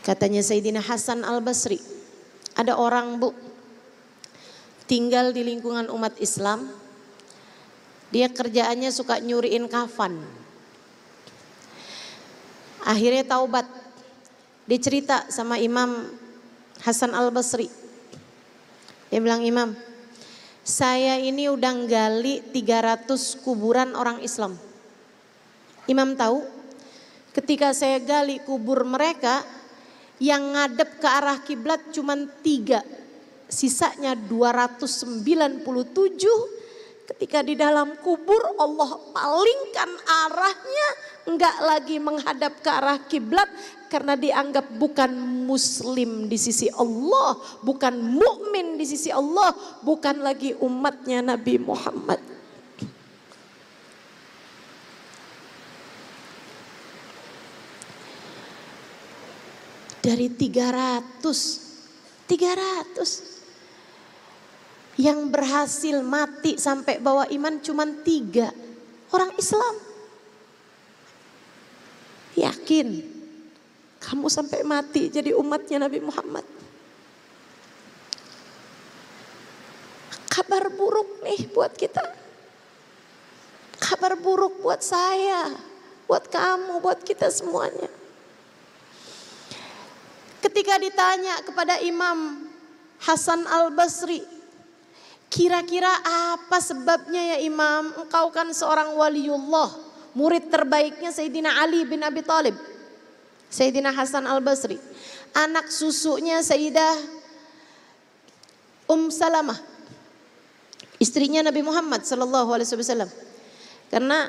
Katanya Sayyidina Hasan Al-Basri, ada orang bu, tinggal di lingkungan umat Islam. Dia kerjaannya suka nyuriin kafan. Akhirnya taubat. Dia cerita sama Imam Hasan Al-Basri. Dia bilang, Imam, saya ini udah gali 300 kuburan orang Islam. Imam tahu, ketika saya gali kubur mereka, yang ngadep ke arah kiblat cuma 3, sisanya 297. Ketika di dalam kubur Allah palingkan arahnya, enggak lagi menghadap ke arah kiblat karena dianggap bukan muslim di sisi Allah, bukan mukmin di sisi Allah, bukan lagi umatnya Nabi Muhammad. Dari 300 yang berhasil mati sampai bawa iman cuma 3 orang Islam. Yakin kamu sampai mati jadi umatnya Nabi Muhammad? Kabar buruk nih buat kita. Kabar buruk buat saya, buat kamu, buat kita semuanya. Ketika ditanya kepada Imam Hasan Al-Basri, kira-kira apa sebabnya ya Imam? Engkau kan seorang waliullah, murid terbaiknya Sayyidina Ali bin Abi Thalib. Sayyidina Hasan Al-Basri, anak susunya Sayyidah Salamah, istrinya Nabi Muhammad sallallahu alaihi wasallam. Karena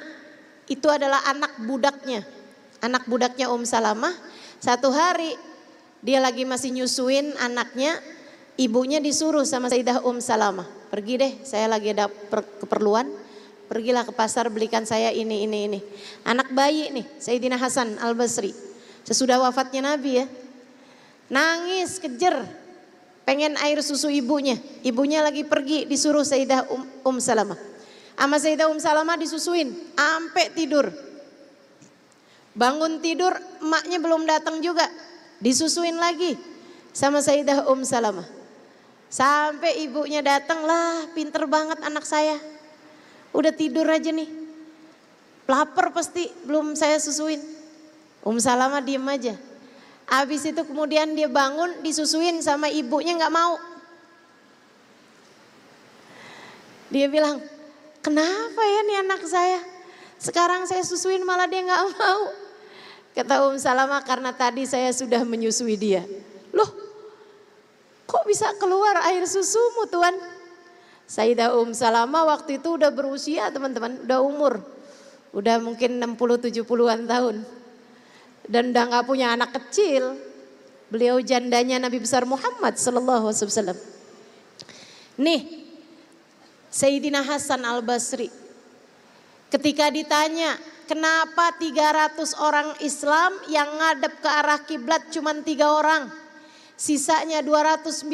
itu adalah anak budaknya Salamah. Satu hari dia lagi masih nyusuin anaknya, ibunya disuruh sama Sayyidah Salamah, pergi deh, saya lagi ada keperluan, pergilah ke pasar belikan saya ini. Anak bayi nih, Sayyidina Hasan Al-Basri, sesudah wafatnya Nabi ya, nangis kejer, pengen air susu ibunya. Ibunya lagi pergi, disuruh Sayyidah Salamah. Sama Sayyidah Salamah disusuin, sampai tidur. Bangun tidur, emaknya belum datang juga, disusuin lagi sama Sayyidah Salamah. Sampai ibunya datang, lah pinter banget anak saya, udah tidur aja nih, lapar pasti belum saya susuin. Salamah diem aja. Habis itu kemudian dia bangun, disusuin sama ibunya, nggak mau. Dia bilang, kenapa ya nih anak saya, sekarang saya susuin malah dia nggak mau. Kata Salamah, karena tadi saya sudah menyusui dia. Loh, kok bisa keluar air susumu Tuan? Sayyidah Salamah waktu itu udah berusia teman-teman, udah umur, udah mungkin 60-70-an tahun. Dan udah gak punya anak kecil. Beliau jandanya Nabi besar Muhammad sallallahu alaihi wasallam. Nih, Sayyidina Hasan Al-Basri, ketika ditanya, kenapa 300 orang Islam yang ngadep ke arah kiblat cuma 3 orang, sisanya 297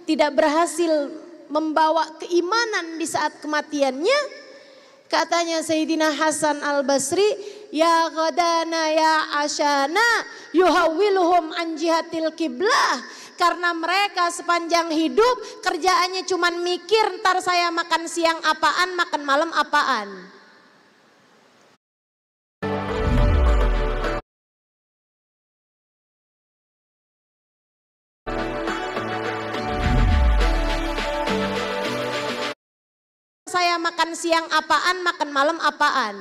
tidak berhasil membawa keimanan di saat kematiannya? Katanya Sayyidina Hasan Al-Basri, ya ghadana ya asyana yuhawwiluhum an jihatil kiblah. Karena mereka sepanjang hidup kerjaannya cuma mikir, ntar saya makan siang apaan, makan malam apaan. Saya makan siang apaan, makan malam apaan.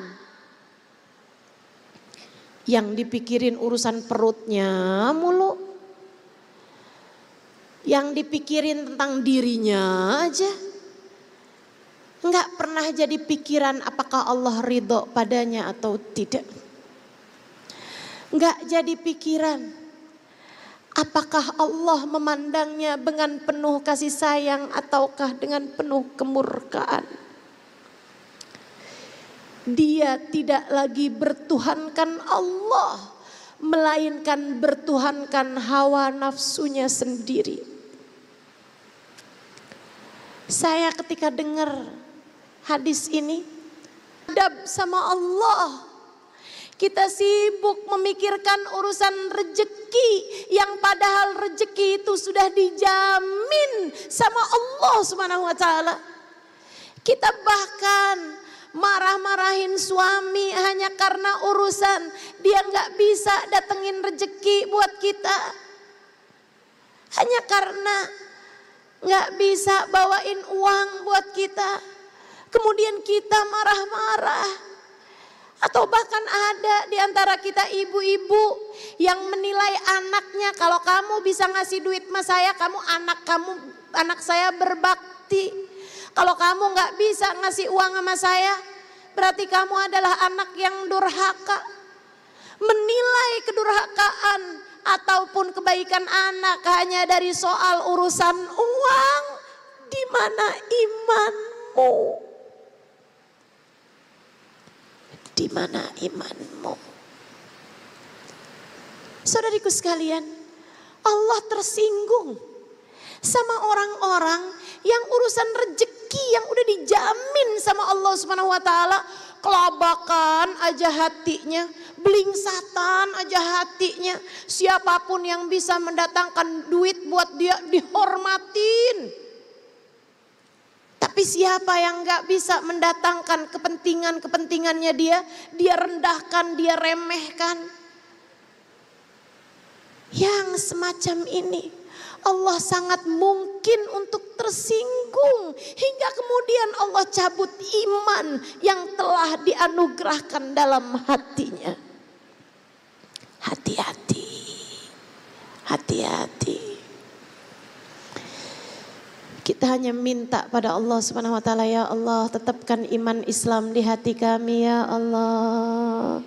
Yang dipikirin urusan perutnya mulu. Yang dipikirin tentang dirinya aja. Enggak pernah jadi pikiran apakah Allah ridho padanya atau tidak. Enggak jadi pikiran apakah Allah memandangnya dengan penuh kasih sayang ataukah dengan penuh kemurkaan. Dia tidak lagi bertuhankan Allah, melainkan bertuhankan hawa nafsunya sendiri. Saya ketika dengar hadis ini, adab sama Allah. Kita sibuk memikirkan urusan rezeki yang padahal rezeki itu sudah dijamin sama Allah Subhanahu wa taala. Kita bahkan marah-marahin suami hanya karena urusan dia nggak bisa datengin rezeki buat kita. Hanya karena nggak bisa bawain uang buat kita. Kemudian kita marah-marah. Atau bahkan ada di antara kita ibu-ibu yang menilai anaknya, kalau kamu bisa ngasih duit sama saya, anak saya berbakti. Kalau kamu nggak bisa ngasih uang sama saya, berarti kamu adalah anak yang durhaka. Menilai kedurhakaan ataupun kebaikan anak hanya dari soal urusan uang, di mana imanmu? Di mana imanmu? Saudariku sekalian, Allah tersinggung sama orang-orang yang urusan rezeki yang udah dijamin sama Allah Subhanahu wa taala, kelabakan aja hatinya, belingsatan aja hatinya. Siapapun yang bisa mendatangkan duit buat dia dihormatin. Tapi siapa yang gak bisa mendatangkan kepentingannya dia rendahkan, dia remehkan. Yang semacam ini Allah sangat mungkin untuk tersinggung. Hingga kemudian Allah cabut iman yang telah dianugerahkan dalam hatinya. Hati-hati, hati-hati. Kita hanya minta pada Allah Subhanahu wa taala, ya Allah, tetapkan iman Islam di hati kami ya Allah.